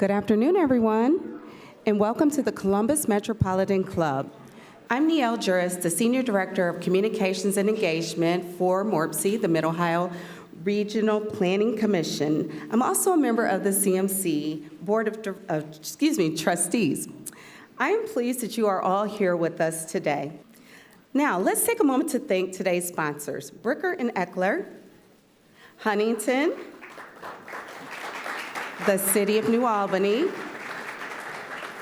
Good afternoon, everyone, and welcome to the Columbus Metropolitan Club. I'm Niele Juris, the Senior Director of Communications and Engagement for MORPC, the Mid-Ohio Regional Planning Commission. I'm also a member of the CMC Board of Trustees. I am pleased that you are all here with us today. Now, let's take a moment to thank today's sponsors, Bricker and Eckler, Huntington, the City of New Albany,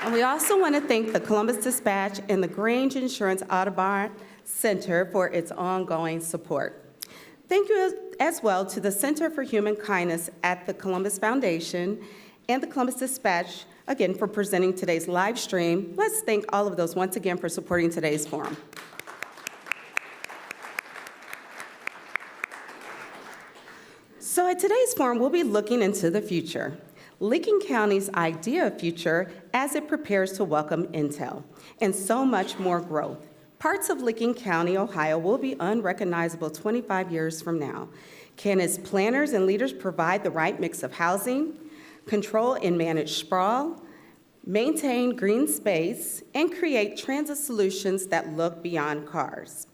and we also want to thank the Columbus Dispatch and the Grange Insurance Audubon Center for its ongoing support. Thank you as well to the Center for Human Kindness at the Columbus Foundation and the Columbus Dispatch, again, for presenting today's live stream. Let's thank all of those once again for supporting today's forum. So at today's forum, we'll be looking into the future. Licking County's idea of future as it prepares to welcome Intel and so much more growth. Parts of Licking County, Ohio will be unrecognizable 25 years from now. Can its planners and leaders provide the right mix of housing, control and manage sprawl, maintain green space, and create transit solutions that look beyond cars?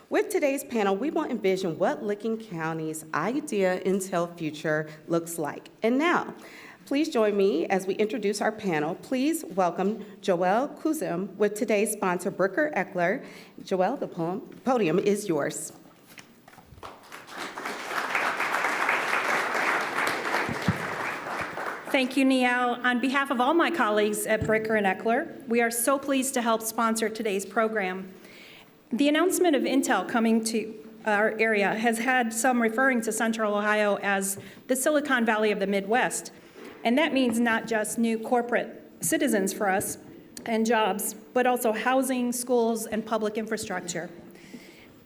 With today's panel, we will envision what Licking County's idea Intel future looks like. And now, please join me as we introduce our panel. Please welcome Joelle Kuzum with today's sponsor, Bricker Eckler. Joelle, the podium is yours. Thank you, Niele. On behalf of all my colleagues at Bricker and Eckler, we are so pleased to help sponsor today's program. The announcement of Intel coming to our area has had some referring to Central Ohio as the Silicon Valley of the Midwest. And that means not just new corporate citizens for us and jobs, but also housing, schools, and public infrastructure.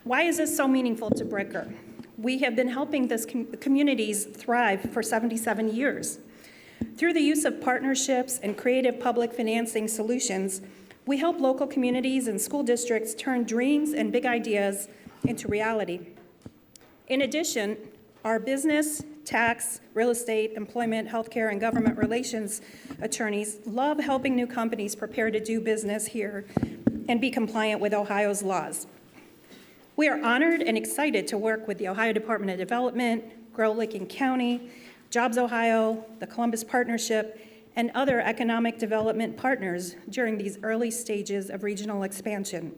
Why is this so meaningful to Bricker? We have been helping this communities thrive for 77 years. Through the use of partnerships and creative public financing solutions, we help local communities and school districts turn dreams and big ideas into reality. In addition, our business, tax, real estate, employment, healthcare, and government relations attorneys love helping new companies prepare to do business here and be compliant with Ohio's laws. We are honored and excited to work with the Ohio Department of Development, Grow Licking County, Jobs Ohio, the Columbus Partnership, and other economic development partners during these early stages of regional expansion.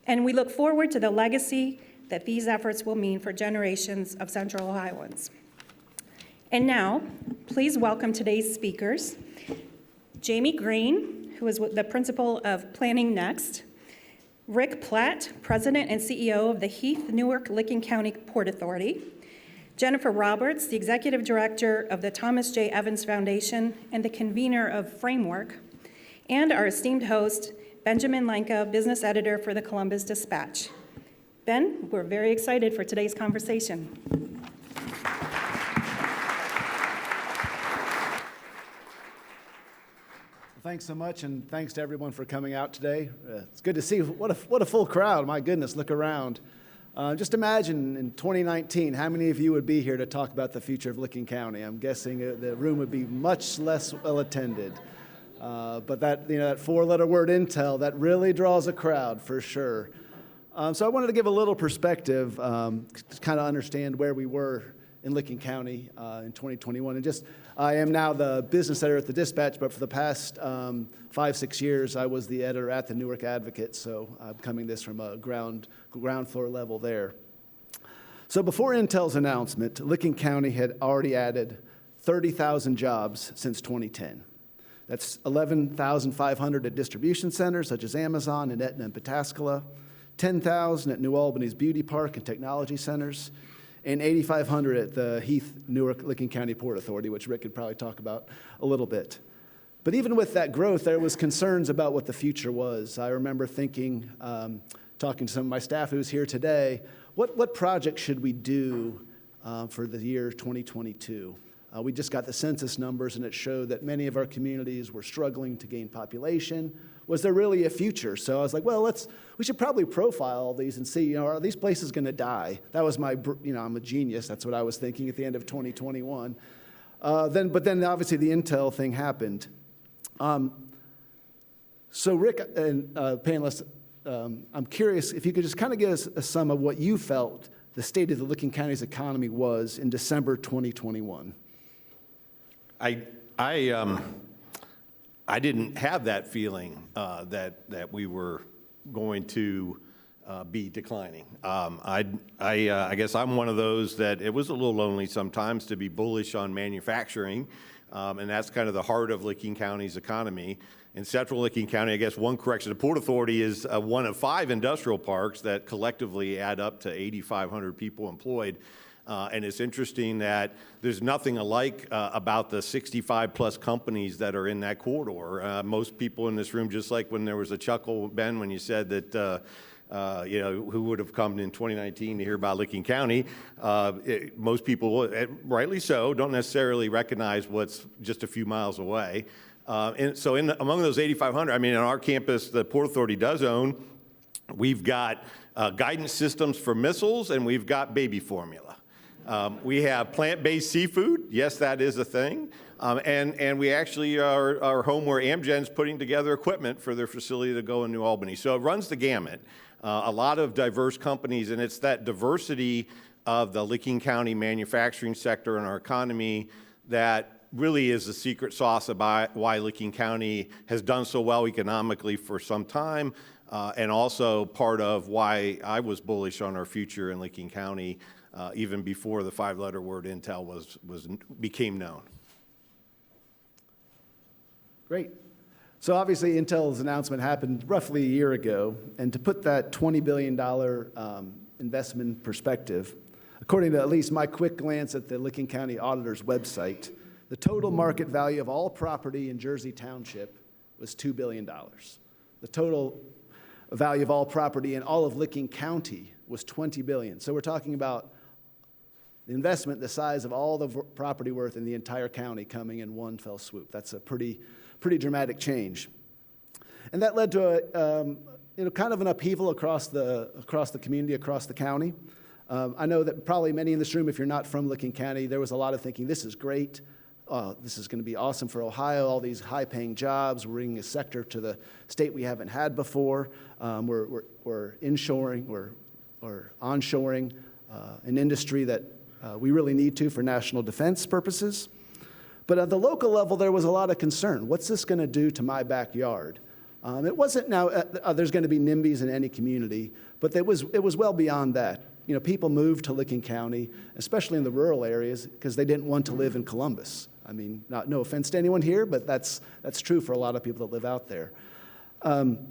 And we look forward to the legacy that these efforts will mean for generations of Central Ohioans. And now, please welcome today's speakers, Jamie Green, who is the principal of Planning Next, Rick Platt, president and CEO of the Heath Newark Licking County Port Authority, Jennifer Roberts, the executive director of the Thomas J. Evans Foundation and the convener of Framework, and our esteemed host, Benjamin Lanka, business editor for the Columbus Dispatch. Ben, we're very excited for today's conversation. Thanks so much, and thanks to everyone for coming out today. It's good to see what a full crowd. My goodness, look around. Just imagine in 2019, how many of you would be here to talk about the future of Licking County? I'm guessing the room would be much less well attended. But that four-letter word Intel, that really draws a crowd for sure. So I wanted to give a little perspective to kind of understand where we were in Licking County in 2021. And I am now the business editor at the Dispatch, but for the past 5-6 years, I was the editor at the Newark Advocate, so I'm coming this from a ground floor level there. So before Intel's announcement, Licking County had already added 30,000 jobs since 2010. That's 11,500 at distribution centers such as Amazon and Aetna and Pataskala, 10,000 at New Albany's Beauty Park and Technology Centers, and 8,500 at the Heath Newark Licking County Port Authority, which Rick could probably talk about a little bit. But even with that growth, there was concerns about what the future was. I remember thinking, talking to some of my staff who's here today, what project should we do for the year 2022? We just got the census numbers, and it showed that many of our communities were struggling to gain population. Was there really a future? So I was like, well, we should probably profile all these and see, are these places going to die? That was I'm a genius. That's what I was thinking at the end of 2021. But then obviously the Intel thing happened. So Rick and panelists, I'm curious if you could just kind of give us a sum of what you felt the state of the Licking County's economy was in December 2021. I didn't have that feeling that we were going to be declining. I guess I'm one of those that it was a little lonely sometimes to be bullish on manufacturing, and that's kind of the heart of Licking County's economy. In central Licking County, I guess one correction, the Port Authority is one of 5 industrial parks that collectively add up to 8,500 people employed. And it's interesting that there's nothing alike about the 65-plus companies that are in that corridor. Most people in this room, just like when there was a chuckle, Ben, when you said that, who would have come in 2019 to hear about Licking County, most people, rightly so, don't necessarily recognize what's just a few miles away. And so among those 8,500, I mean, on our campus, the Port Authority does own, we've got guidance systems for missiles, and we've got baby formula. We have plant-based seafood. Yes, that is a thing. And we actually are home where Amgen's putting together equipment for their facility to go in New Albany. So it runs the gamut. A lot of diverse companies, and it's that diversity of the Licking County manufacturing sector in our economy that really is the secret sauce about why Licking County has done so well economically for some time, and also part of why I was bullish on our future in Licking County even before the 5-letter word Intel became known. Great. So obviously Intel's announcement happened roughly a year ago, and to put that $20 billion investment in perspective, according to at least my quick glance at the Licking County Auditor's website, the total market value of all property in Jersey Township was $2 billion. The total value of all property in all of Licking County was $20 billion. So we're talking about the investment the size of all the property worth in the entire county coming in one fell swoop. That's a pretty dramatic change. And that led to kind of an upheaval across the community, across the county. I know that probably many in this room, if you're not from Licking County, there was a lot of thinking, this is great. This is going to be awesome for Ohio, all these high-paying jobs. We're bringing a sector to the state we haven't had before. We're inshoring, we're onshoring an industry that we really need to for national defense purposes. But at the local level, there was a lot of concern. What's this going to do to my backyard? It wasn't now, there's going to be NIMBYs in any community, but it was well beyond that. You know, people moved to Licking County, especially in the rural areas, because they didn't want to live in Columbus. I mean, no offense to anyone here, but that's true for a lot of people that live out there. What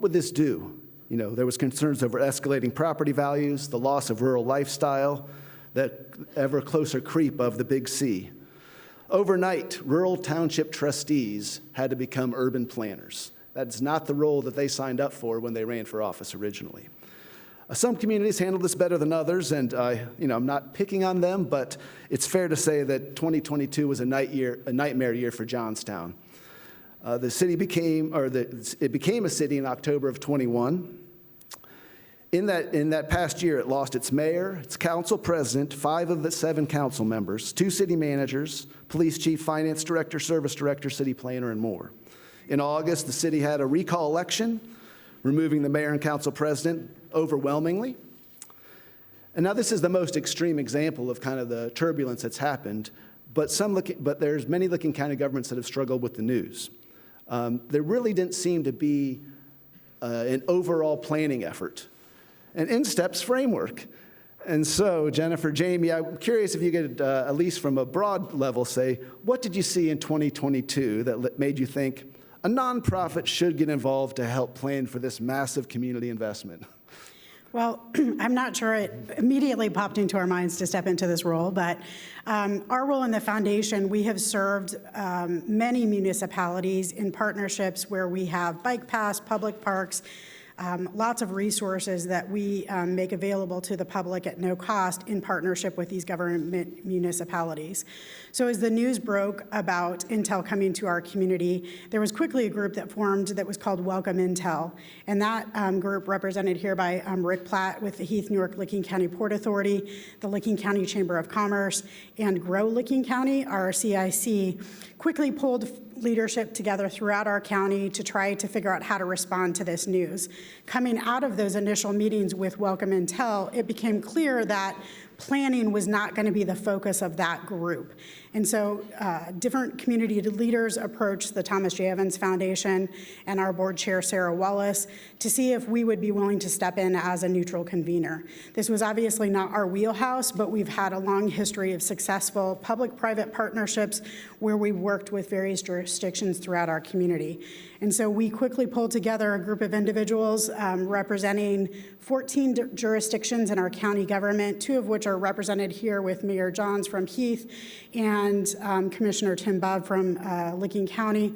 would this do? You know, there was concerns over escalating property values, the loss of rural lifestyle, that ever closer creep of the Big C. Overnight, rural township trustees had to become urban planners. That's not the role that they signed up for when they ran for office originally. Some communities handled this better than others, and I'm not picking on them, but it's fair to say that 2022 was a nightmare year for Johnstown. It became a city in October of 21. In that past year, it lost its mayor, its council president, 5 of the 7 council members, 2 city managers, police chief, finance director, service director, city planner, and more. In August, the city had a recall election, removing the mayor and council president overwhelmingly. And now this is the most extreme example of kind of the turbulence that's happened, but there's many Licking County governments that have struggled with the news. There really didn't seem to be an overall planning effort, an in-steps framework. And so, Jennifer, Jamie, I'm curious if you could, at least from a broad level, say, what did you see in 2022 that made you think a nonprofit should get involved to help plan for this massive community investment? Well, I'm not sure it immediately popped into our minds to step into this role, but our role in the foundation, we have served many municipalities in partnerships where we have bike paths, public parks, lots of resources that we make available to the public at no cost in partnership with these government municipalities. So as the news broke about Intel coming to our community, there was quickly a group that formed that was called Welcome Intel. And that group, represented here by Rick Platt with the Heath Newark Licking County Port Authority, the Licking County Chamber of Commerce, and Grow Licking County, our CIC, quickly pulled leadership together throughout our county to try to figure out how to respond to this news. Coming out of those initial meetings with Welcome Intel, it became clear that planning was not going to be the focus of that group. And so different community leaders approached the Thomas J. Evans Foundation and our board chair, Sarah Wallace, to see if we would be willing to step in as a neutral convener. This was obviously not our wheelhouse, but we've had a long history of successful public-private partnerships where we've worked with various jurisdictions throughout our community. And so we quickly pulled together a group of individuals representing 14 jurisdictions in our county government, 2 of which are represented here with Mayor Johns from Heath and Commissioner Tim Bubb from Licking County.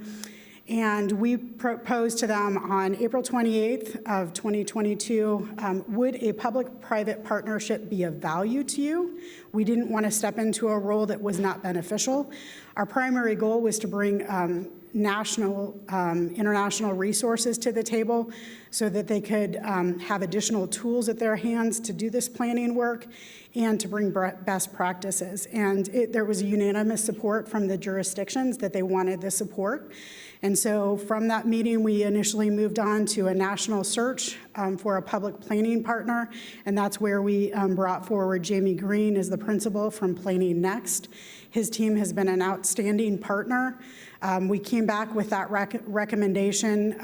And we proposed to them on April 28th of 2022, would a public-private partnership be of value to you? We didn't want to step into a role that was not beneficial. Our primary goal was to bring national, international resources to the table so that they could have additional tools at their hands to do this planning work and to bring best practices. And there was unanimous support from the jurisdictions that they wanted the support. And so from that meeting, we initially moved on to a national search for a public planning partner, and that's where we brought forward Jamie Green as the principal from Planning Next. His team has been an outstanding partner. We came back with that recommendation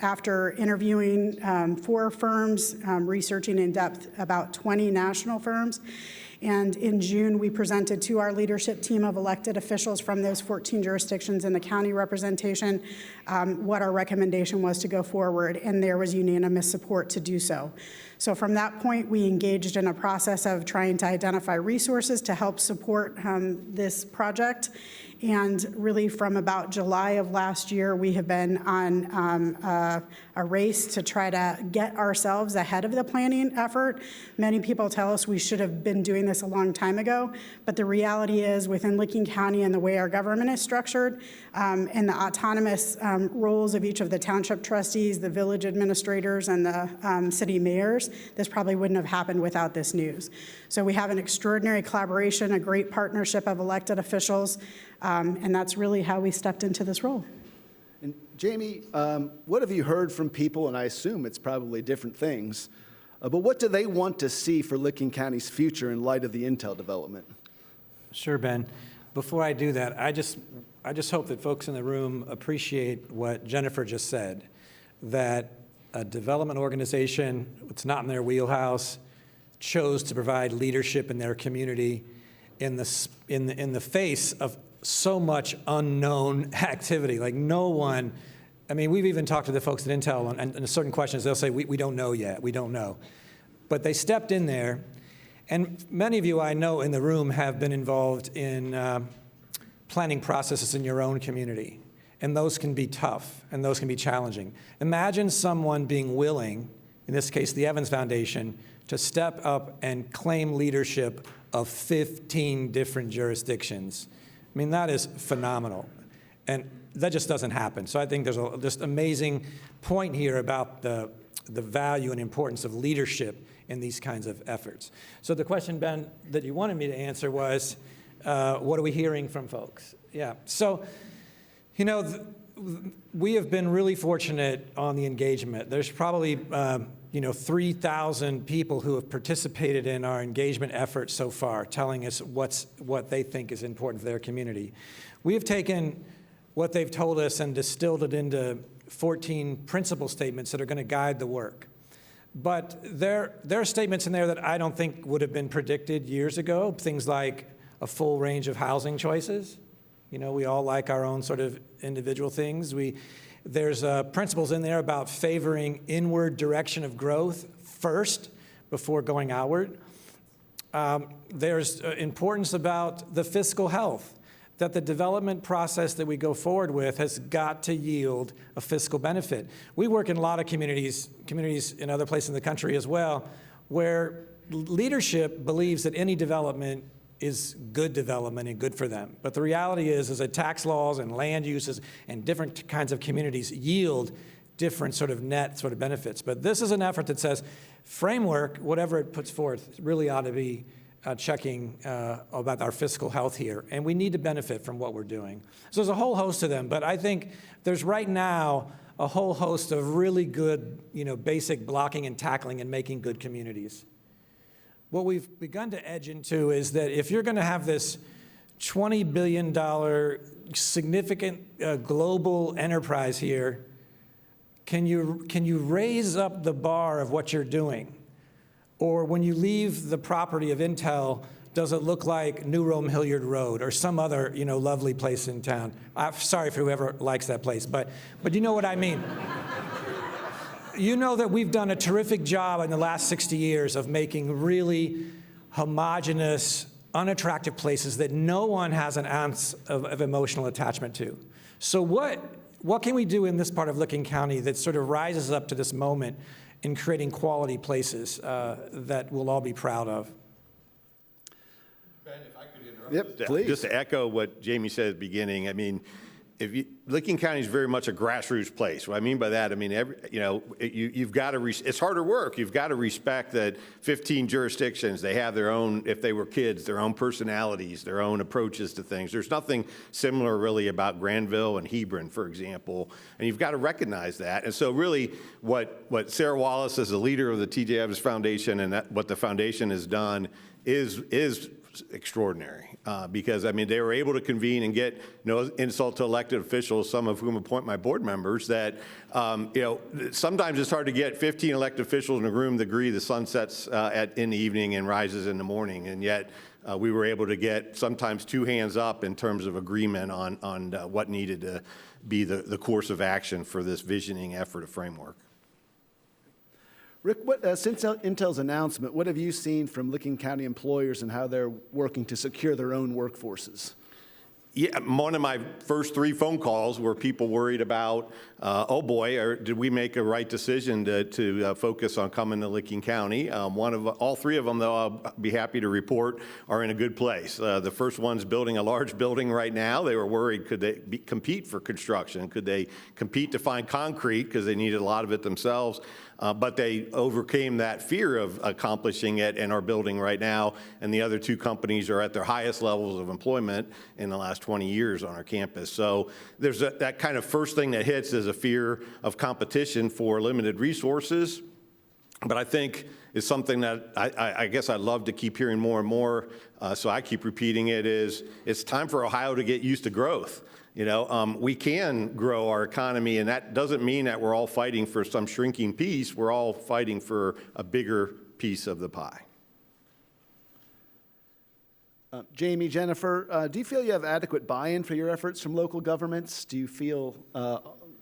after interviewing 4 firms, researching in depth about 20 national firms. And in June, we presented to our leadership team of elected officials from those 14 jurisdictions in the county representation what our recommendation was to go forward, and there was unanimous support to do so. So from that point, we engaged in a process of trying to identify resources to help support this project. And really from about July of last year, we have been on a race to try to get ourselves ahead of the planning effort. Many people tell us we should have been doing this a long time ago, but the reality is within Licking County and the way our government is structured and the autonomous roles of each of the township trustees, the village administrators, and the city mayors, this probably wouldn't have happened without this news. So we have an extraordinary collaboration, a great partnership of elected officials, and that's really how we stepped into this role. And Jamie, what have you heard from people, and I assume it's probably different things, but what do they want to see for Licking County's future in light of the Intel development? Sure, Ben. Before I do that, I just hope that folks in the room appreciate what Jennifer just said, that a development organization, it's not in their wheelhouse, chose to provide leadership in their community in the face of so much unknown activity. Like no one, I mean, we've even talked to the folks at Intel, and certain questions, they'll say, we don't know yet, we don't know. But they stepped in there, and many of you I know in the room have been involved in planning processes in your own community. And those can be tough, and those can be challenging. Imagine someone being willing, in this case the Evans Foundation, to step up and claim leadership of 15 different jurisdictions. I mean, that is phenomenal. And that just doesn't happen. So I think there's a just amazing point here about the value and importance of leadership in these kinds of efforts. So the question, Ben, that you wanted me to answer was, what are we hearing from folks? Yeah, so, you know, we have been really fortunate on the engagement. There's probably, 3,000 people who have participated in our engagement efforts so far, telling us what they think is important for their community. We have taken what they've told us and distilled it into 14 principle statements that are going to guide the work. But there are statements in there that I don't think would have been predicted years ago, things like a full range of housing choices. You know, we all like our own sort of individual things. There's principles in there about favoring inward direction of growth first before going outward. There's importance about the fiscal health, that the development process that we go forward with has got to yield a fiscal benefit. We work in a lot of communities in other places in the country as well, where leadership believes that any development is good development and good for them. But the reality is that tax laws and land uses and different kinds of communities yield different sort of net sort of benefits. But this is an effort that says framework, whatever it puts forth, really ought to be checking about our fiscal health here, and we need to benefit from what we're doing. So there's a whole host of them, but I think there's right now a whole host of really good, basic blocking and tackling and making good communities. What we've begun to edge into is that if you're going to have this $20 billion significant global enterprise here, can you raise up the bar of what you're doing? Or when you leave the property of Intel, does it look like New Rome Hilliard Road or some other, lovely place in town? I'm sorry for whoever likes that place, but you know what I mean. You know that we've done a terrific job in the last 60 years of making really homogeneous, unattractive places that no one has an ounce of emotional attachment to. So what can we do in this part of Licking County that sort of rises up to this moment in creating quality places that we'll all be proud of? Ben, if I could interrupt. Yep, please. Just to echo what Jamie said at the beginning, I mean, Licking County is very much a grassroots place. What I mean by that, I mean, you've got to, it's harder work. You've got to respect that 15 jurisdictions, they have their own, if they were kids, their own personalities, their own approaches to things. There's nothing similar really about Granville and Hebron, for example, and you've got to recognize that. And so really what Sarah Wallace as the leader of the T.J. Evans Foundation and what the foundation has done is extraordinary because, I mean, they were able to convene and get no insult to elected officials, some of whom appoint my board members, that, sometimes it's hard to get 15 elected officials in a room that agree the sun sets in the evening and rises in the morning, and yet we were able to get sometimes two hands up in terms of agreement on what needed to be the course of action for this visioning effort of framework. Rick, since Intel's announcement, what have you seen from Licking County employers and how they're working to secure their own workforces? Yeah, one of my first 3 phone calls were people worried about, oh boy, did we make a right decision to focus on coming to Licking County? All 3 of them, though, I'll be happy to report, are in a good place. The first one's building a large building right now. They were worried, could they compete for construction? Could they compete to find concrete because they needed a lot of it themselves? But they overcame that fear of accomplishing it and are building right now. And the other 2 companies are at their highest levels of employment in the last 20 years on our campus. So there's that kind of first thing that hits is a fear of competition for limited resources. But I think it's something that I guess I'd love to keep hearing more and more. So I keep repeating it is it's time for Ohio to get used to growth. We can grow our economy, and that doesn't mean that we're all fighting for some shrinking piece. We're all fighting for a bigger piece of the pie. Jamie, Jennifer, do you feel you have adequate buy-in for your efforts from local governments? Do you feel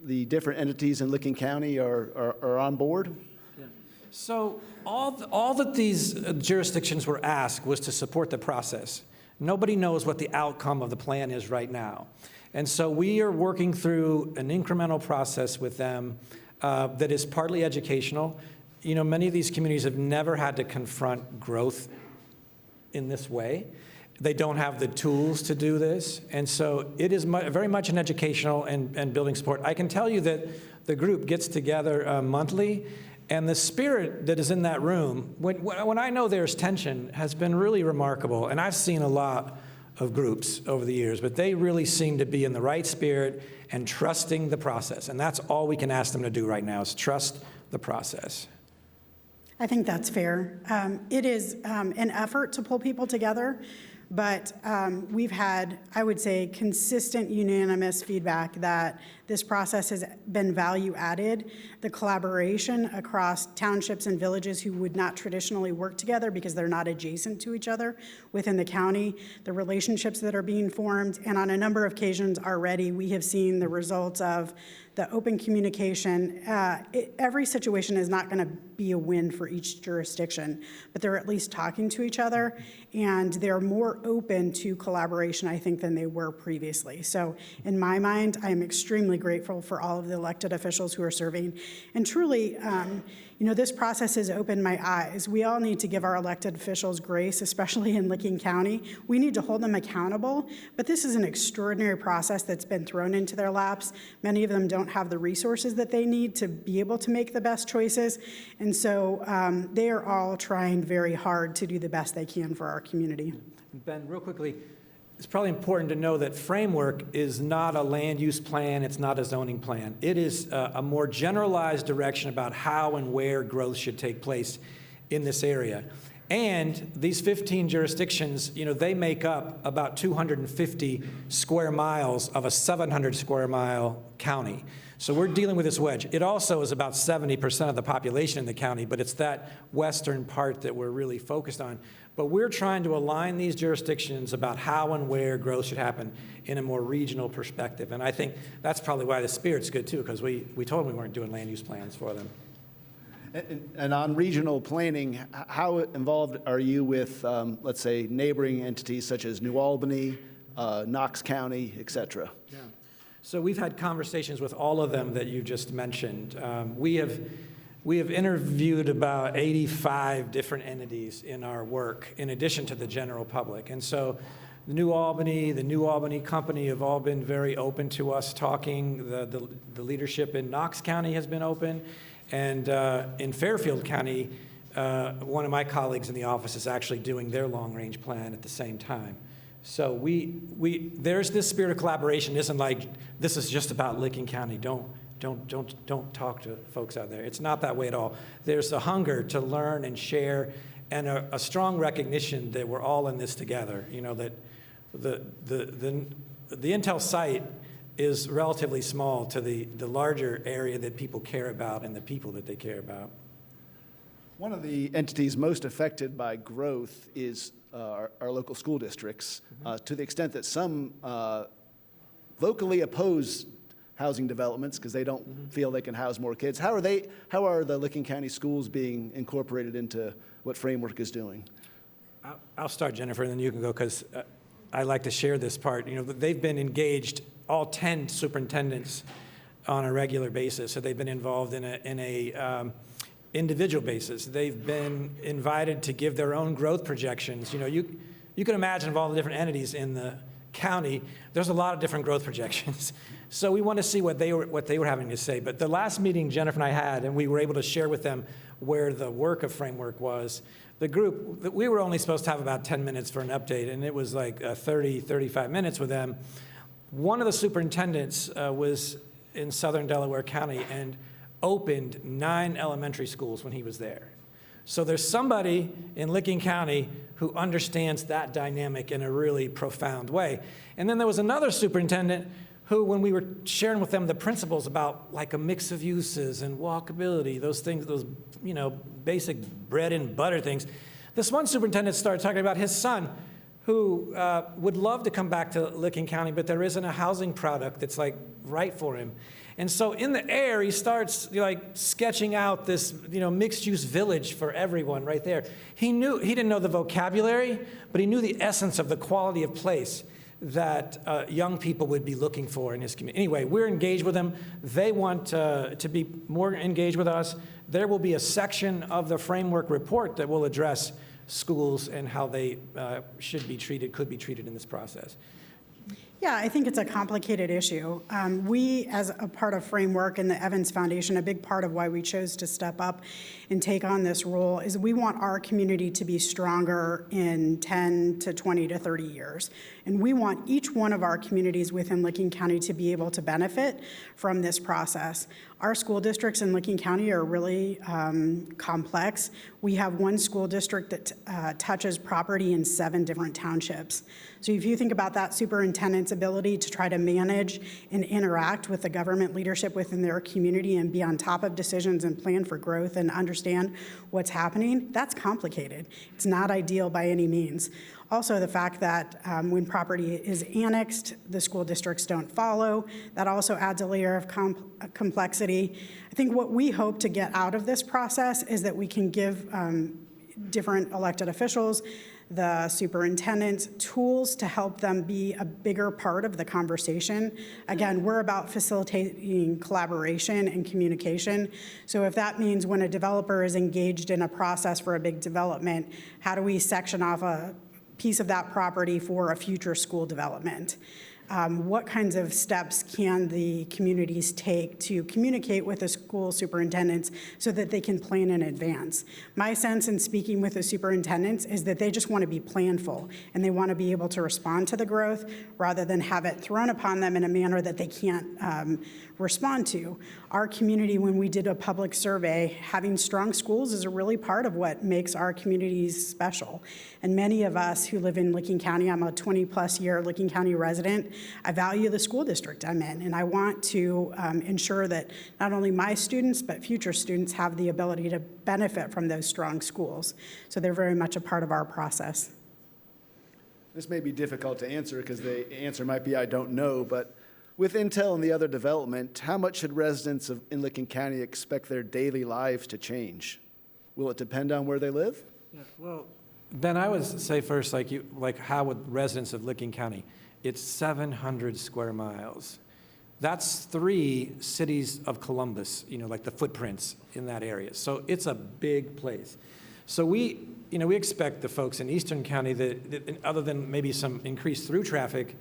the different entities in Licking County are on board? Yeah. So all that these jurisdictions were asked was to support the process. Nobody knows what the outcome of the plan is right now. And so we are working through an incremental process with them that is partly educational. Many of these communities have never had to confront growth in this way. They don't have the tools to do this. And so it is very much an educational and building support. I can tell you that the group gets together monthly, and the spirit that is in that room, when I know there's tension, has been really remarkable. And I've seen a lot of groups over the years, but they really seem to be in the right spirit and trusting the process. And that's all we can ask them to do right now is trust the process. I think that's fair. It is an effort to pull people together, but we've had, I would say, consistent unanimous feedback that this process has been value added. The collaboration across townships and villages who would not traditionally work together because they're not adjacent to each other within the county, the relationships that are being formed, and on a number of occasions already, we have seen the results of the open communication. Every situation is not going to be a win for each jurisdiction, but they're at least talking to each other, and they're more open to collaboration, I think, than they were previously. So in my mind, I am extremely grateful for all of the elected officials who are serving. And truly, this process has opened my eyes. We all need to give our elected officials grace, especially in Licking County. We need to hold them accountable, but this is an extraordinary process that's been thrown into their laps. Many of them don't have the resources that they need to be able to make the best choices, and so they are all trying very hard to do the best they can for our community. Ben, real quickly, it's probably important to know that framework is not a land use plan, it's not a zoning plan. It is a more generalized direction about how and where growth should take place in this area. And these 15 jurisdictions, they make up about 250 square miles of a 700 square mile county. So we're dealing with this wedge. It also is about 70% of the population in the county, but it's that western part that we're really focused on. But we're trying to align these jurisdictions about how and where growth should happen in a more regional perspective. And I think that's probably why the spirit's good, too, because we told them we weren't doing land use plans for them. And on regional planning, how involved are you with, let's say, neighboring entities such as New Albany, Knox County, et cetera? Yeah. So we've had conversations with all of them that you just mentioned. We have interviewed about 85 different entities in our work, in addition to the general public. And so the New Albany Company have all been very open to us talking. The leadership in Knox County has been open. And in Fairfield County, one of my colleagues in the office is actually doing their long-range plan at the same time. So there's this spirit of collaboration. It isn't like this is just about Licking County. Don't talk to folks out there. It's not that way at all. There's a hunger to learn and share, and a strong recognition that we're all in this together. That the Intel site is relatively small to the larger area that people care about and the people that they care about. One of the entities most affected by growth is our local school districts, to the extent that some vocally oppose housing developments because they don't feel they can house more kids. How are the Licking County schools being incorporated into what Framework is doing? I'll start, Jennifer, and then you can go, because I like to share this part. They've been engaged, all 10 superintendents, on a regular basis. So they've been involved in a individual basis. They've been invited to give their own growth projections. You can imagine of all the different entities in the county, there's a lot of different growth projections. So we want to see what they were having to say. But the last meeting Jennifer and I had, and we were able to share with them where the work of Framework was, the group, we were only supposed to have about 10 minutes for an update, and it was like 30, 35 minutes with them. One of the superintendents was in southern Delaware County and opened 9 elementary schools when he was there. So there's somebody in Licking County who understands that dynamic in a really profound way. And then there was another superintendent who, when we were sharing with them the principles about like a mix of uses and walkability, those things, those basic bread and butter things, this one superintendent started talking about his son who would love to come back to Licking County, but there isn't a housing product that's like right for him. And so in the air, he starts sketching out this mixed-use village for everyone right there. He didn't know the vocabulary, but he knew the essence of the quality of place that young people would be looking for in his community. Anyway, we're engaged with them. They want to be more engaged with us. There will be a section of the Framework report that will address schools and how they should be treated, could be treated in this process. Yeah, I think it's a complicated issue. We, as a part of Framework and the Evans Foundation, a big part of why we chose to step up and take on this role is we want our community to be stronger in 10 to 20 to 30 years. And we want each one of our communities within Licking County to be able to benefit from this process. Our school districts in Licking County are really complex. We have one school district that touches property in 7 different townships. So if you think about that superintendent's ability to try to manage and interact with the government leadership within their community and be on top of decisions and plan for growth and understand what's happening, that's complicated. It's not ideal by any means. Also, the fact that when property is annexed, the school districts don't follow. That also adds a layer of complexity. I think what we hope to get out of this process is that we can give different elected officials, the superintendents, tools to help them be a bigger part of the conversation. Again, we're about facilitating collaboration and communication. So if that means when a developer is engaged in a process for a big development, how do we section off a piece of that property for a future school development? What kinds of steps can the communities take to communicate with the school superintendents so that they can plan in advance? My sense in speaking with the superintendents is that they just want to be planful, and they want to be able to respond to the growth rather than have it thrown upon them in a manner that they can't respond to. Our community, when we did a public survey, having strong schools is a really part of what makes our communities special. And many of us who live in Licking County, I'm a 20-plus year Licking County resident, I value the school district I'm in, and I want to ensure that not only my students, but future students have the ability to benefit from those strong schools. So they're very much a part of our process. This may be difficult to answer because the answer might be I don't know, but with Intel and the other development, how much should residents in Licking County expect their daily lives to change? Will it depend on where they live? Yeah, well, Ben, I would say first, like how would residents of Licking County? It's 700 square miles. That's 3 cities of Columbus, like the footprints in that area. So it's a big place. So we expect the folks in Eastern County that other than maybe some increased through traffic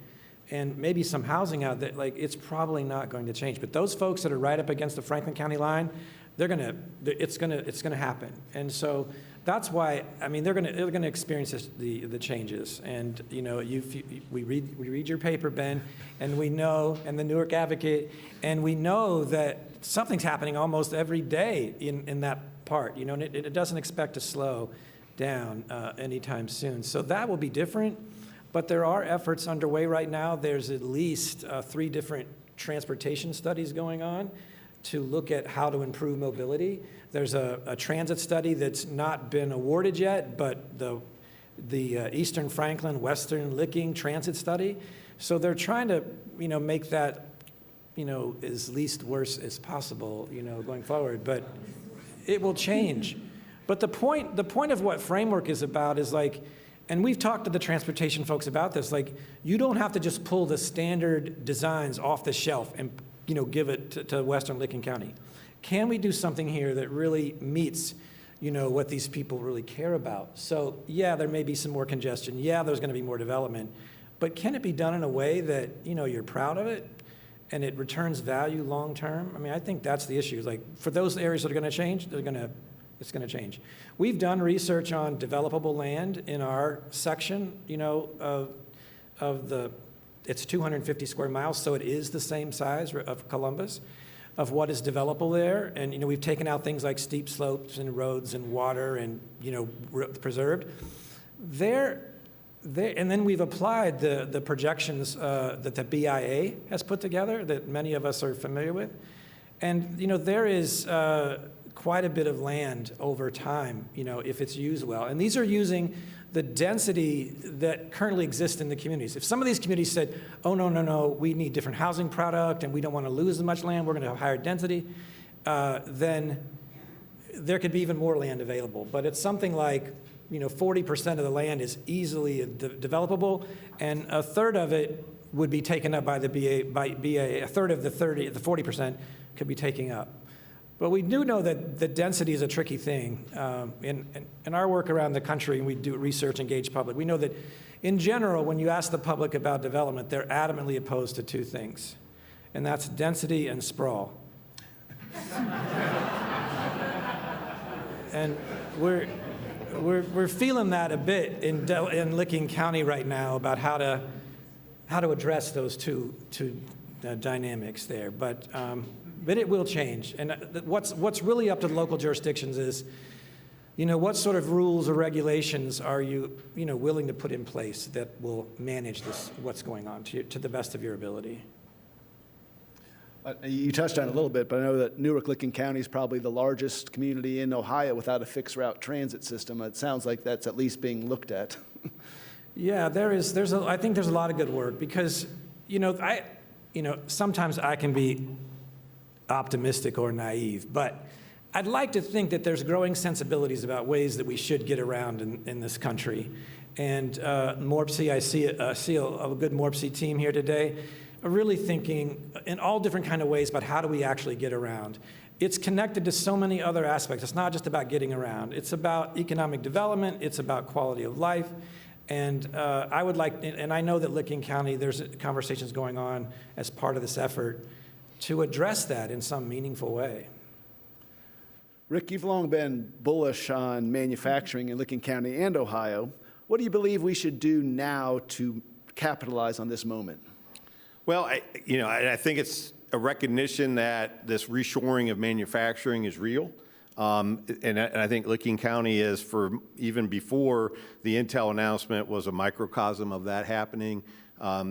and maybe some housing out there, it's probably not going to change. But those folks that are right up against the Franklin County line, it's gonna happen. And so that's why, they're gonna experience the changes. And we read your paper, Ben, and we know, and the Newark Advocate, and we know that something's happening almost every day in that part, and it doesn't expect to slow down anytime soon. So that will be different. But there are efforts underway right now. There's at least 3 different transportation studies going on to look at how to improve mobility. There's a transit study that's not been awarded yet, but the Eastern Franklin, Western Licking transit study. So they're trying to, make that, as least worse as possible, going forward. But it will change. But the point of what framework is about is and we've talked to the transportation folks about this, you don't have to just pull the standard designs off the shelf and, give it to Western Licking County. Can we do something here that really meets, what these people really care about? So yeah, there may be some more congestion. Yeah, there's gonna be more development, but can it be done in a way that, you're proud of it and it returns value long-term? I think that's the issue. For those areas that are gonna change, it's going to change. We've done research on developable land in our section, it's 250 square miles, so it is the same size of Columbus, of what is developable there. And, we've taken out things like steep slopes and roads and water and, preserved. And then we've applied the projections that the BIA has put together that many of us are familiar with. And, there is quite a bit of land over time, if it's used well. And these are using the density that currently exists in the communities. If some of these communities said, oh, no, we need different housing product and we don't want to lose as much land, we're going to have higher density, then there could be even more land available. But it's something like, 40% of the land is easily developable, and a third of it would be taken up by the BA, a third of the 40% could be taken up. But we do know that the density is a tricky thing. In our work around the country, and we do research, engage public, we know that in general, when you ask the public about development, they're adamantly opposed to 2 things, and that's density and sprawl. And we're feeling that a bit in Licking County right now about how to address those two dynamics there. But it will change. And what's really up to the local jurisdictions is, what sort of rules or regulations are you, willing to put in place that will manage this, what's going on to the best of your ability? You touched on it a little bit, but I know that Newark-Licking County is probably the largest community in Ohio without a fixed route transit system. It sounds like that's at least being looked at. Yeah, I think there's a lot of good work because, sometimes I can be optimistic or naive, but I'd like to think that there's growing sensibilities about ways that we should get around in this country. And MORPC, I see a good MORPC team here today, are really thinking in all different kind of ways about how do we actually get around. It's connected to so many other aspects. It's not just about getting around. It's about economic development. It's about quality of life. And I would like, and I know that Licking County, there's conversations going on as part of this effort to address that in some meaningful way. Rick, you've long been bullish on manufacturing in Licking County and Ohio. What do you believe we should do now to capitalize on this moment? Well, I think it's a recognition that this reshoring of manufacturing is real. And I think Licking County is, for even before the Intel announcement, was a microcosm of that happening.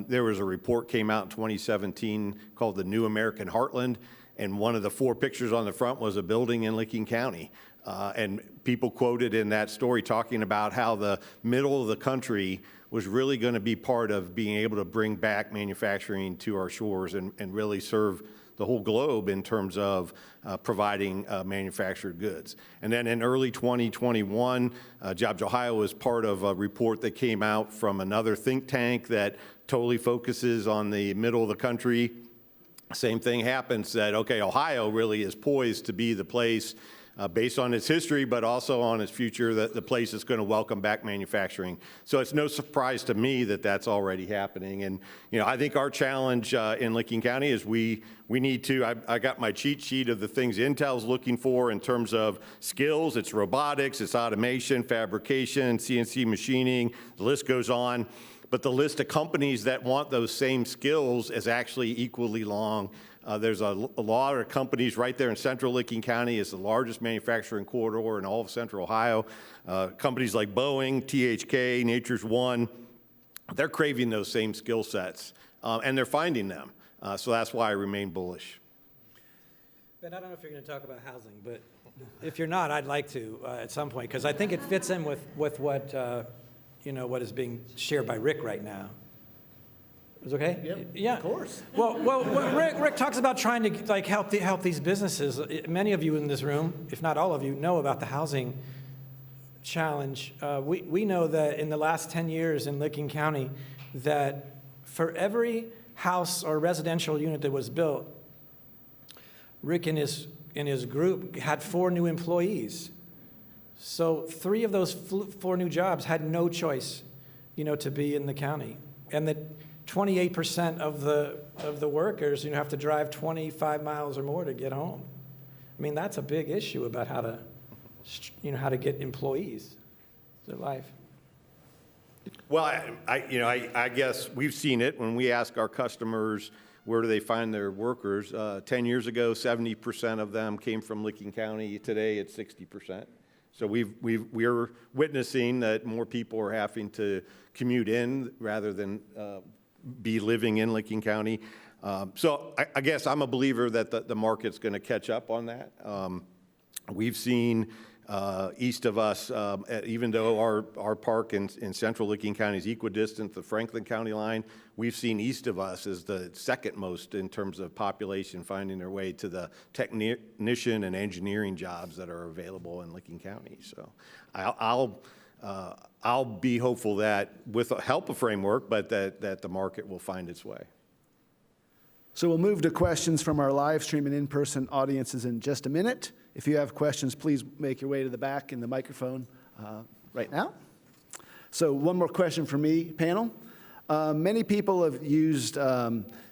There was a report came out in 2017 called the New American Heartland, and one of the 4 pictures on the front was a building in Licking County. And people quoted in that story talking about how the middle of the country was really going to be part of being able to bring back manufacturing to our shores and really serve the whole globe in terms of providing manufactured goods. And then in early 2021, Jobs Ohio was part of a report that came out from another think tank that totally focuses on the middle of the country. Same thing happens, that, okay, Ohio really is poised to be the place based on its history, but also on its future, the place that's going to welcome back manufacturing. So it's no surprise to me that that's already happening. And I think our challenge in Licking County is we need to. I got my cheat sheet of the things Intel's looking for in terms of skills. It's robotics, it's automation, fabrication, CNC machining. The list goes on. But the list of companies that want those same skills is actually equally long. There's a lot of companies right there in central Licking County. It's the largest manufacturing corridor in all of central Ohio. Companies like Boeing, THK, Nature's One, they're craving those same skill sets, and they're finding them. So that's why I remain bullish. Ben, I don't know if you're going to talk about housing, but if you're not, I'd like to at some point, because I think it fits in with what, what is being shared by Rick right now. Is it okay? Yep, yeah. of course. Well, Rick talks about trying to help these businesses. Many of you in this room, if not all of you, know about the housing challenge. We know that in the last 10 years in Licking County, that for every house or residential unit that was built, Rick and his group had 4 new employees. So 3 of those 4 new jobs had no choice, to be in the county, and that 28% of the workers, have to drive 25 miles or more to get home. I mean, that's a big issue about how to get employees to their life. Well, I guess we've seen it when we ask our customers where do they find their workers. 10 years ago, 70% of them came from Licking County. Today, it's 60%. So we're witnessing that more people are having to commute in rather than be living in Licking County. So I guess I'm a believer that the market's going to catch up on that. We've seen east of us, even though our park in central Licking County is equidistant to the Franklin County line, we've seen east of us as the second most in terms of population finding their way to the technician and engineering jobs that are available in Licking County. So I'll be hopeful that with the help of framework, but that the market will find its way. So we'll move to questions from our live stream and in-person audiences in just a minute. If you have questions, please make your way to the back in the microphone right now. So one more question for me, panel. Many people have used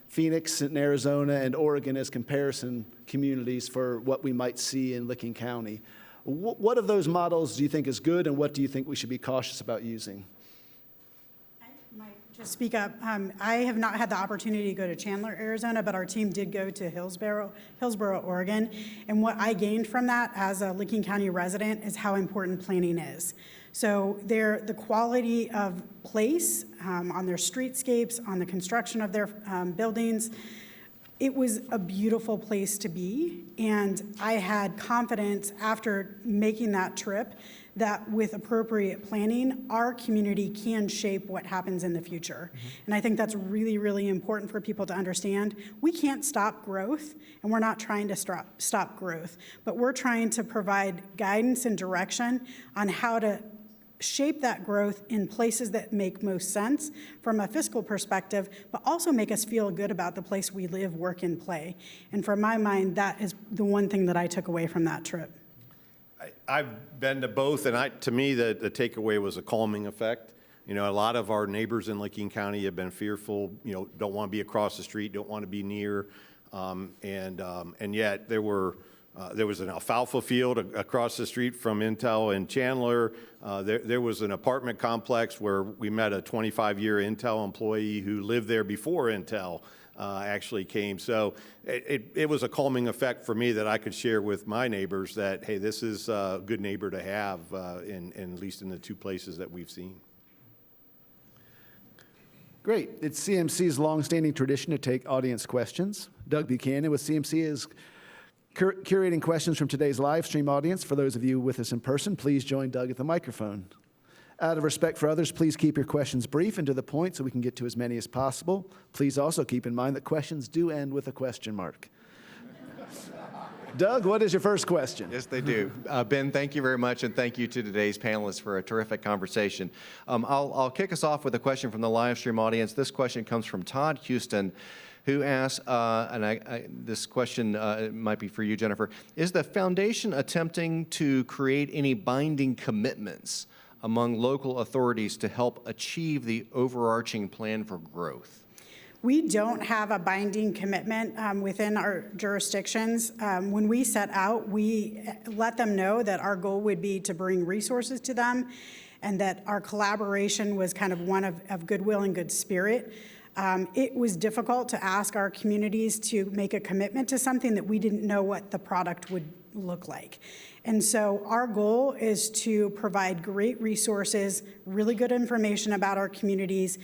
Phoenix and Arizona and Oregon as comparison communities for what we might see in Licking County. What of those models do you think is good, and what do you think we should be cautious about using? I might just speak up. I have not had the opportunity to go to Chandler, Arizona, but our team did go to Hillsboro, Oregon. And what I gained from that as a Licking County resident is how important planning is. So the quality of place on their streetscapes, on the construction of their buildings, It was a beautiful place to be, and I had confidence after making that trip that with appropriate planning, our community can shape what happens in the future. And I think that's really, really important for people to understand. We can't stop growth, and we're not trying to stop growth, but we're trying to provide guidance and direction on how to shape that growth in places that make most sense from a fiscal perspective, but also make us feel good about the place we live, work, and play. And from my mind, that is the one thing that I took away from that trip. I've been to both, and to me, the takeaway was a calming effect. You know, a lot of our neighbors in Licking County have been fearful, you know, don't want to be across the street, don't want to be near, and yet there was an alfalfa field across the street from Intel in Chandler. There was an apartment complex where we met a 25-year Intel employee who lived there before Intel actually came. So it was a calming effect for me that I could share with my neighbors that, hey, this is a good neighbor to have, at least in the two places that we've seen. Great. It's CMC's longstanding tradition to take audience questions. Doug Buchanan with CMC is curating questions from today's live stream audience. For those of you with us in person, please join Doug at the microphone. Out of respect for others, please keep your questions brief and to the point so we can get to as many as possible. Please also keep in mind that questions do end with a question mark. Doug, what is your first question? Yes, they do. Ben, thank you very much, and thank you to today's panelists for a terrific conversation. I'll kick us off with a question from the live stream audience. This question comes from Todd Houston, who asks, this question might be for you, Jennifer, is the foundation attempting to create any binding commitments among local authorities to help achieve the overarching plan for growth? We don't have a binding commitment within our jurisdictions. When we set out, we let them know that our goal would be to bring resources to them and that our collaboration was kind of one of goodwill and good spirit. It was difficult to ask our communities to make a commitment to something that we didn't know what the product would look like. And so our goal is to provide great resources, really good information about our communities,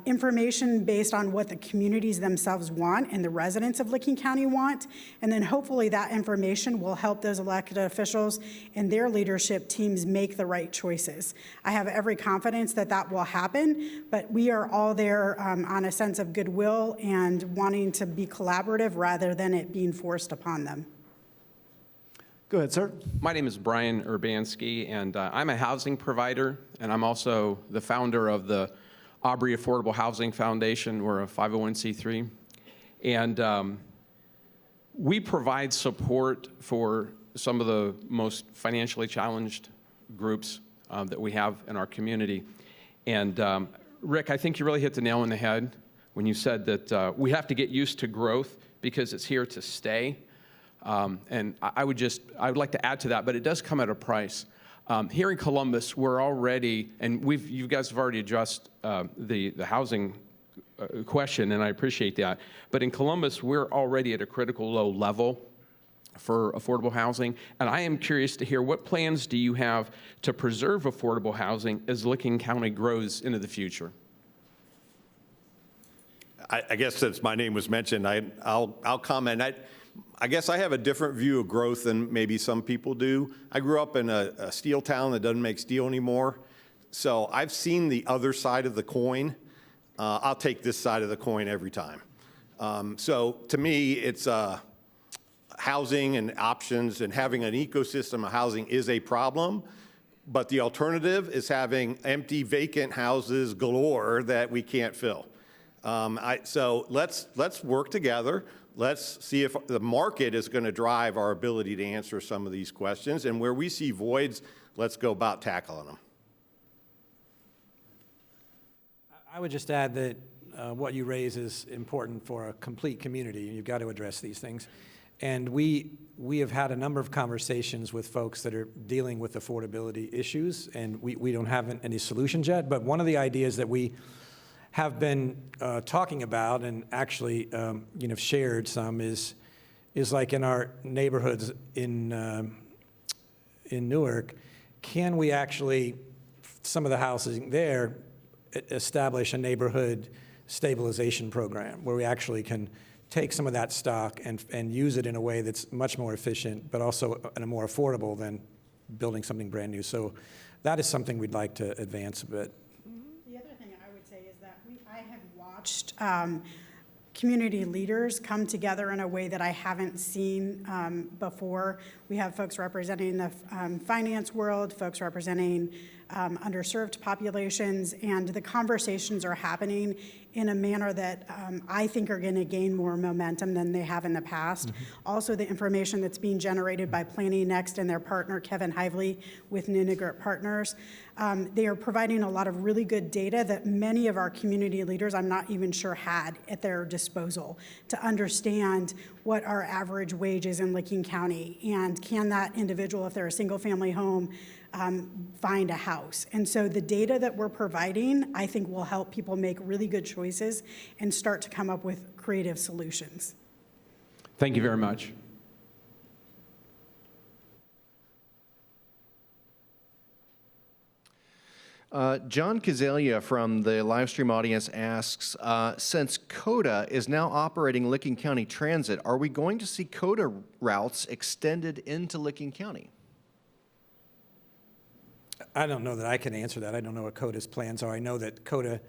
information based on what the communities themselves want and the residents of Licking County want, and then hopefully that information will help those elected officials and their leadership teams make the right choices. I have every confidence that that will happen, but we are all there on a sense of goodwill and wanting to be collaborative rather than it being forced upon them. Go ahead, sir. My name is Brian Urbanski, and I'm a housing provider, and I'm also the founder of the Aubrey Affordable Housing Foundation. We're a 501c3. And we provide support for some of the most financially challenged groups that we have in our community. And Rick, I think you really hit the nail on the head when you said that we have to get used to growth because it's here to stay. And I would like to add to that, but it does come at a price. Here in Columbus, we're already, and you guys have already addressed the housing question, and I appreciate that. But in Columbus, we're already at a critical low level for affordable housing. And I am curious to hear, what plans do you have to preserve affordable housing as Licking County grows into the future? I guess since my name was mentioned, I'll comment. I guess I have a different view of growth than maybe some people do. I grew up in a steel town that doesn't make steel anymore. So I've seen the other side of the coin. I'll take this side of the coin every time. So to me, it's housing and options, and having an ecosystem of housing is a problem. But the alternative is having empty, vacant houses galore that we can't fill. So let's work together. Let's see if the market is going to drive our ability to answer some of these questions. And where we see voids, let's go about tackling them. I would just add that what you raise is important for a complete community, and you've got to address these things. And we have had a number of conversations with folks that are dealing with affordability issues, and we don't have any solutions yet. But one of the ideas that we have been talking about and actually shared some is like in our neighborhoods in Newark, can we actually, some of the housing there, establish a neighborhood stabilization program where we actually can take some of that stock and use it in a way that's much more efficient, but also and more affordable than building something brand new. So that is something we'd like to advance a bit. The other thing I would say is that I have watched community leaders come together in a way that I haven't seen before. We have folks representing the finance world, folks representing underserved populations, and the conversations are happening in a manner that I think are going to gain more momentum than they have in the past. Mm-hmm. Also, the information that's being generated by Planning Next and their partner, Kevin Hively, with Ninigrit Partners, they are providing a lot of really good data that many of our community leaders, I'm not even sure, had at their disposal to understand what our average wage is in Licking County, and can that individual, if they're a single-family home, find a house. And so the data that we're providing, I think, will help people make really good choices and start to come up with creative solutions. Thank you very much. John Kazalia from the live stream audience asks, since CODA is now operating Licking County Transit, are we going to see CODA routes extended into Licking County? I don't know that I can answer that. I don't know what CODA's plans are. I know that CODA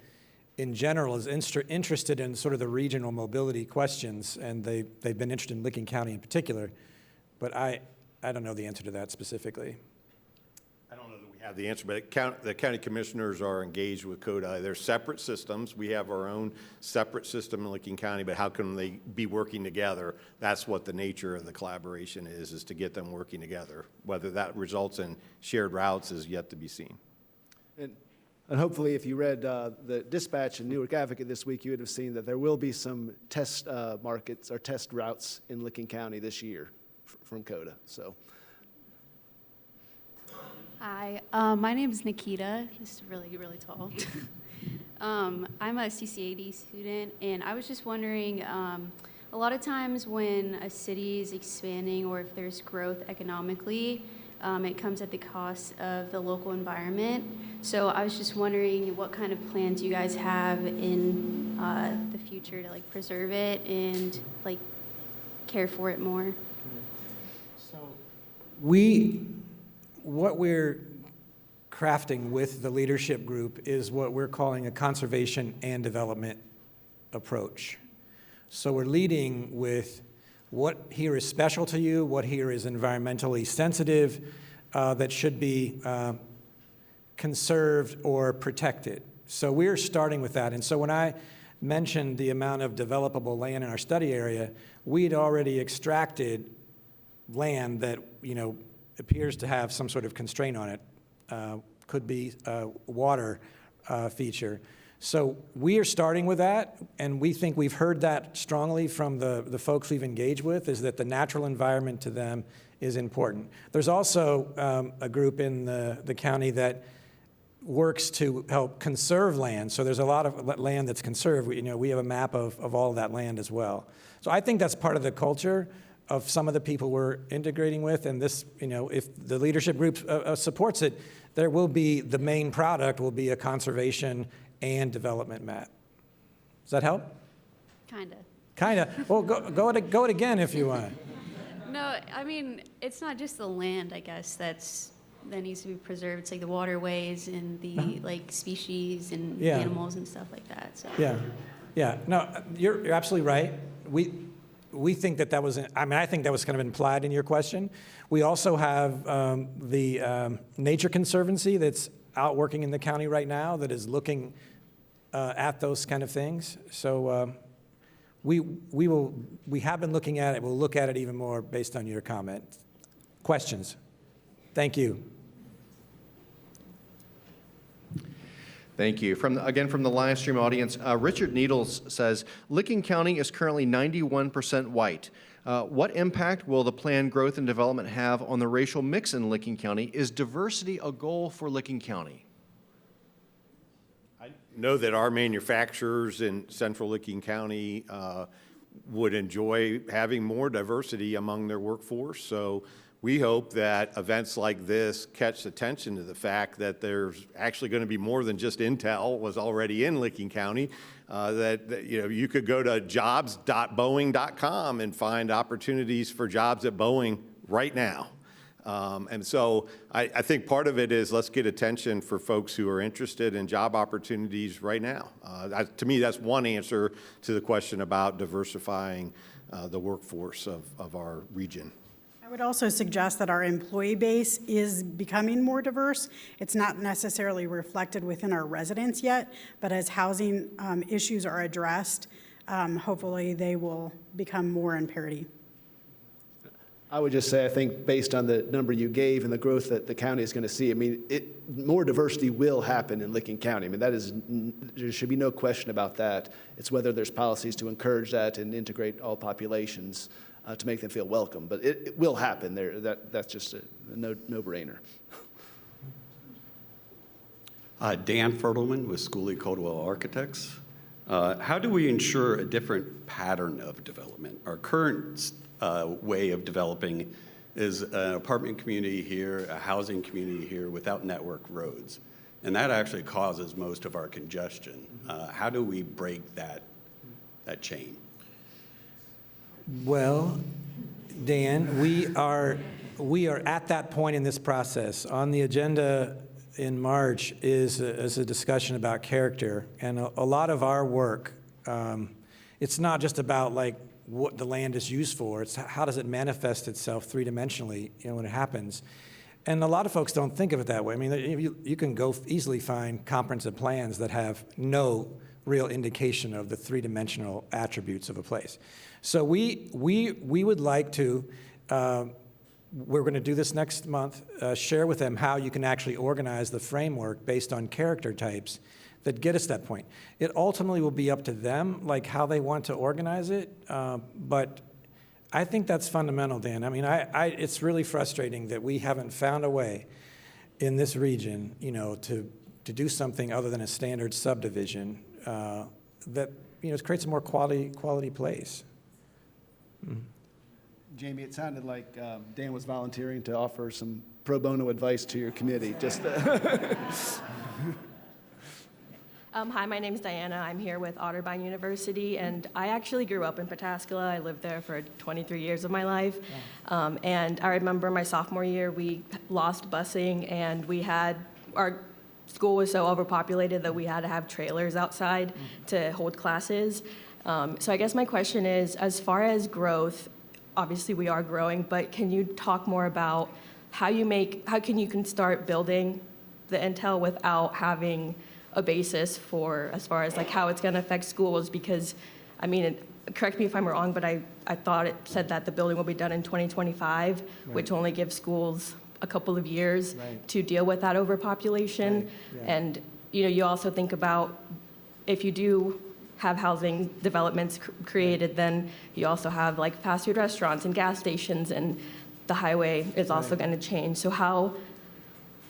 in general is interested in sort of the regional mobility questions, and they've been interested in Licking County in particular, but I don't know the answer to that specifically. I don't know that we have the answer, but the county commissioners are engaged with CODA. They're separate systems. We have our own separate system in Licking County, but how can they be working together? That's what the nature of the collaboration is to get them working together. Whether that results in shared routes is yet to be seen. And hopefully, if you read the Dispatch and Newark Advocate this week, you would have seen that there will be some test markets or test routes in Licking County this year from CODA. So. Hi, my name is Nikita. This is really, really tall. I'm a CCAD student, and I was just wondering, a lot of times when a city is expanding or if there's growth economically, it comes at the cost of the local environment. So I was just wondering what kind of plans you guys have in the future to like preserve it and like care for it more. So what we're crafting with the leadership group is what we're calling a conservation and development approach. So we're leading with what here is special to you, what here is environmentally sensitive, that should be conserved or protected. So we're starting with that. And so when I mentioned the amount of developable land in our study area, we'd already extracted land that, appears to have some sort of constraint on it, could be a water feature. So we are starting with that, and we think we've heard that strongly from the folks we've engaged with, is that the natural environment to them is important. There's also a group in the county that works to help conserve land. So there's a lot of land that's conserved. We have a map of all of that land as well. So I think that's part of the culture of some of the people we're integrating with, and this, if the leadership group supports it, there will be, the main product will be a conservation and development map. Does that help? Kinda. Well, go it again if you want. No, I mean, it's not just the land, I guess, that needs to be preserved. It's like the waterways and the like species and animals and stuff like that. So. Yeah. No, you're absolutely right. We think that was, I think that was kind of implied in your question. We also have the Nature Conservancy that's out working in the county right now that is looking at those kind of things. So we have been looking at it. We'll look at it even more based on your comment. Questions? Thank you. Thank you. Again, from the live stream audience, Richard Needles says, Licking County is currently 91% white. What impact will the planned growth and development have on the racial mix in Licking County? Is diversity a goal for Licking County? I know that our manufacturers in central Licking County would enjoy having more diversity among their workforce. So we hope that events like this catch attention to the fact that there's actually going to be more than just Intel was already in Licking County, that you know, you could go to jobs.boeing.com and find opportunities for jobs at Boeing right now. And so I think part of it is let's get attention for folks who are interested in job opportunities right now. To me, that's one answer to the question about diversifying the workforce of our region. I would also suggest that our employee base is becoming more diverse. It's not necessarily reflected within our residents yet, but as housing issues are addressed, hopefully they will become more in parity. I would just say, I think based on the number you gave and the growth that the county is going to see, I mean, more diversity will happen in Licking County. I mean, there should be no question about that. It's whether there's policies to encourage that and integrate all populations to make them feel welcome. But it will happen. That's just a no-brainer. Dan Fertelman with Schooley Coldwell Architects. How do we ensure a different pattern of development? Our current way of developing is an apartment community here, a housing community here without network roads. And that actually causes most of our congestion. How do we break that chain? Well, Dan, we are at that point in this process. On the agenda in March is a discussion about character, and a lot of our work, it's not just about like what the land is used for, it's how does it manifest itself three-dimensionally, you know, when it happens. And a lot of folks don't think of it that way. I mean, you can go easily find comprehensive plans that have no real indication of the three-dimensional attributes of a place. So we would like to, we're going to do this next month, share with them how you can actually organize the framework based on character types that get us that point. It ultimately will be up to them, like how they want to organize it, but I think that's fundamental, Dan. I mean, it's really frustrating that we haven't found a way in this region, you know, to do something other than a standard subdivision that, you know, creates a more quality place. Jamie, it sounded like Dan was volunteering to offer some pro bono advice to your committee. Just Hi, my name is Diana. I'm here with Otterbein University, and I actually grew up in Pataskala. I lived there for 23 years of my life. And I remember my sophomore year, we lost busing, and our school was so overpopulated that we had to have trailers outside to hold classes. So I guess my question is, as far as growth, obviously we are growing, but can you talk more about how you can start building the Intel without having a basis for, as far as like how it's going to affect schools? Because, I mean, correct me if I'm wrong, but I thought it said that the building will be done in 2025, right, which only gives schools a couple of years to deal with that overpopulation. And, you know, you also think about if you do have housing developments created, then you also have like fast food restaurants and gas stations, and the highway is also going to change. So how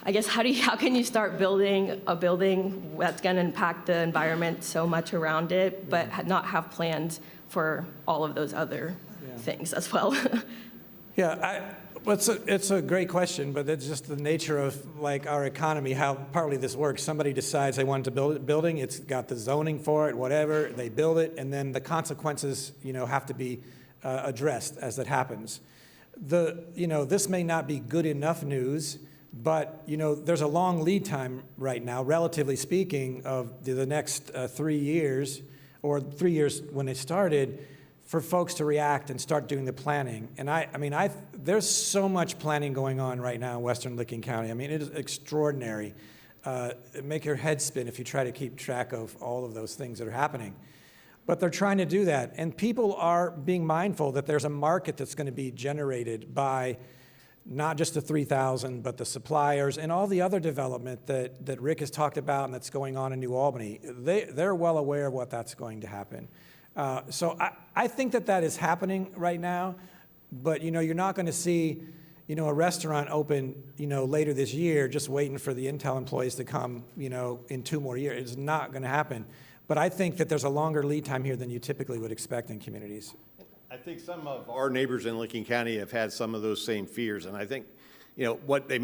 can you start building a building that's going to impact the environment so much around it, but not have plans for all of those other things as well? It's a great question, but it's just the nature of like our economy, how partly this works. Somebody decides they want to build a building, it's got the zoning for it, whatever, they build it, and then the consequences, you know, have to be addressed as it happens. This may not be good enough news, but, you know, there's a long lead time right now, relatively speaking, of the next 3 years, or 3 years when it started, for folks to react and start doing the planning. And there's so much planning going on right now in Western Licking County. I mean, it is extraordinary. Make your head spin if you try to keep track of all of those things that are happening. But they're trying to do that. And people are being mindful that there's a market that's going to be generated by not just the 3,000, but the suppliers and all the other development that Rick has talked about and that's going on in New Albany. They're well aware of what that's going to happen. So I think that is happening right now, but, you know, you're not going to see, you know, a restaurant open, you know, later this year just waiting for the Intel employees to come, you know, in 2 more years. It's not going to happen. But I think that there's a longer lead time here than you typically would expect in communities. I think some of our neighbors in Licking County have had some of those same fears, and I think, what they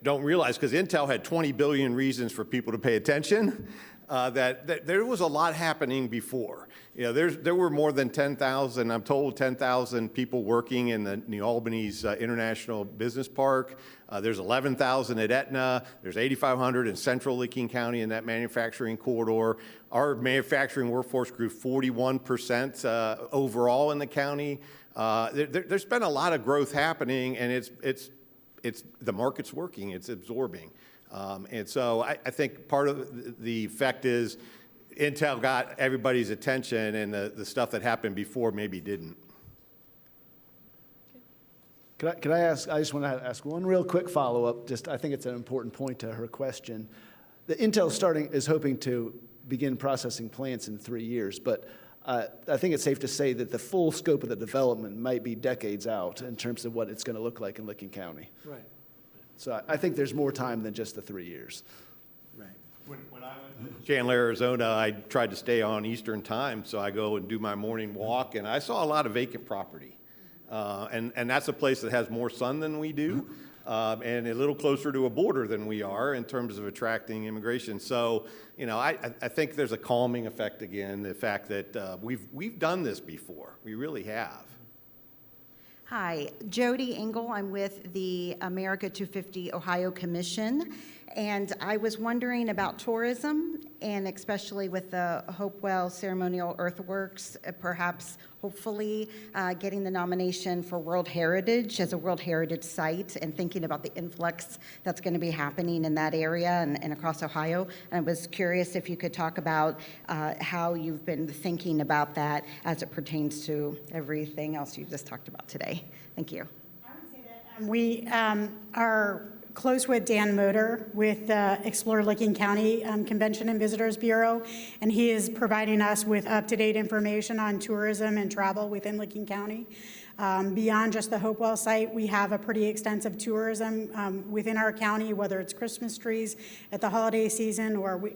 don't realize, because Intel had 20 billion reasons for people to pay attention, that there was a lot happening before. There were more than 10,000, I'm told 10,000 people working in the New Albany's International Business Park. There's 11,000 at Etna. There's 8,500 in central Licking County in that manufacturing corridor. Our manufacturing workforce grew 41% overall in the county. There's been a lot of growth happening, and the market's working. It's absorbing. And so I think part of the effect is Intel got everybody's attention, and the stuff that happened before maybe didn't. Could I ask, I just want to ask one real quick follow-up. I think it's an important point to her question. The Intel is hoping to begin processing plants in 3 years, but I think it's safe to say that the full scope of the development might be decades out in terms of what it's going to look like in Licking County. Right. So I think there's more time than just the 3 years. Right. When I went to Chandler, Arizona, I tried to stay on Eastern time, so I go and do my morning walk, and I saw a lot of vacant property. And that's a place that has more sun than we do, and a little closer to a border than we are in terms of attracting immigration. So, I think there's a calming effect again, the fact that we've done this before. We really have. Hi, Jody Engel. I'm with the America 250 Ohio Commission, and I was wondering about tourism, and especially with the Hopewell Ceremonial Earthworks, perhaps, hopefully, getting the nomination for World Heritage as a World Heritage Site, and thinking about the influx that's going to be happening in that area and across Ohio. And I was curious if you could talk about how you've been thinking about that as it pertains to everything else you've just talked about today. Thank you. I would say that we are close with Dan Motor with the Explore Licking County Convention and Visitors Bureau, and he is providing us with up-to-date information on tourism and travel within Licking County. Beyond just the Hopewell site, we have a pretty extensive tourism within our county, whether it's Christmas trees at the holiday season or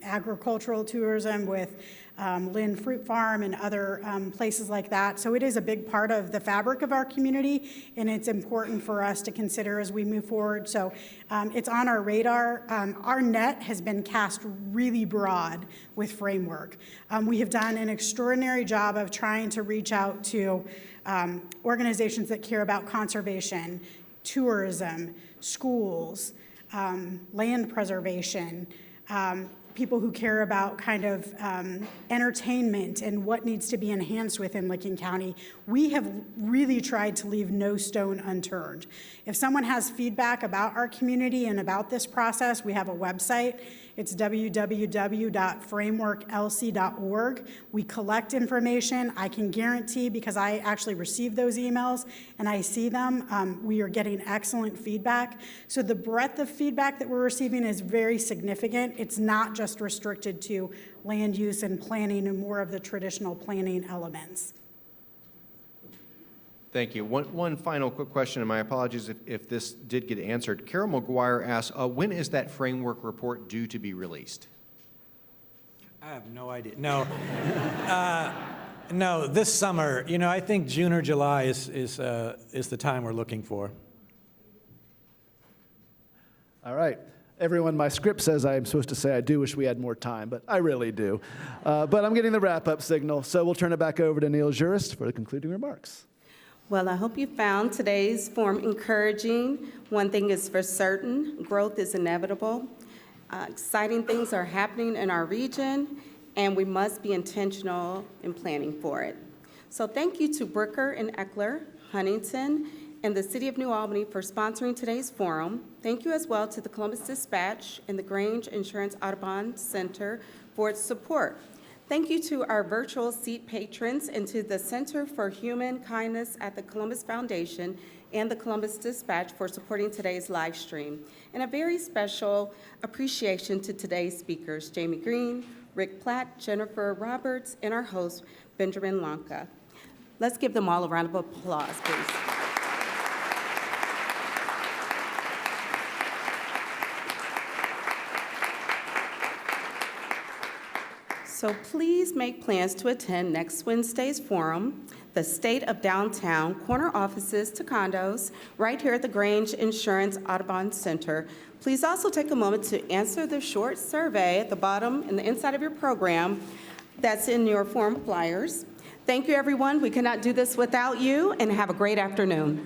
agricultural tourism with Lynn Fruit Farm and other places like that. So it is a big part of the fabric of our community, and it's important for us to consider as we move forward. So it's on our radar. Our net has been cast really broad with Framework. We have done an extraordinary job of trying to reach out to organizations that care about conservation, tourism, schools, land preservation, people who care about kind of entertainment and what needs to be enhanced within Licking County. We have really tried to leave no stone unturned. If someone has feedback about our community and about this process, we have a website. It's www.frameworklc.org. We collect information. I can guarantee, because I actually receive those emails and I see them, we are getting excellent feedback. So the breadth of feedback that we're receiving is very significant. It's not just restricted to land use and planning and more of the traditional planning elements. Thank you. One final quick question, and my apologies if this did get answered. Carol McGuire asks, when is that framework report due to be released? I have no idea. No. No, this summer. I think June or July is the time we're looking for. All right. Everyone, my script says I'm supposed to say I do wish we had more time, but I really do. But I'm getting the wrap-up signal, so we'll turn it back over to Neil Jurist for the concluding remarks. Well, I hope you found today's forum encouraging. One thing is for certain, growth is inevitable. Exciting things are happening in our region, and we must be intentional in planning for it. So thank you to Bricker and Eckler, Huntington, and the City of New Albany for sponsoring today's forum. Thank you as well to the Columbus Dispatch and the Grange Insurance Audubon Center for its support. Thank you to our virtual seat patrons and to the Center for Human Kindness at the Columbus Foundation and the Columbus Dispatch for supporting today's live stream. And a very special appreciation to today's speakers, Jamie Green, Rick Platt, Jennifer Roberts, and our host, Benjamin Lanka. Let's give them all a round of applause, please. So please make plans to attend next Wednesday's forum. The the state of downtown, corner offices to condos, right here at the Grange Insurance Audubon Center. Please also take a moment to answer the short survey at the bottom and the inside of your program that's in your form flyers. Thank you, everyone. We cannot do this without you, and have a great afternoon.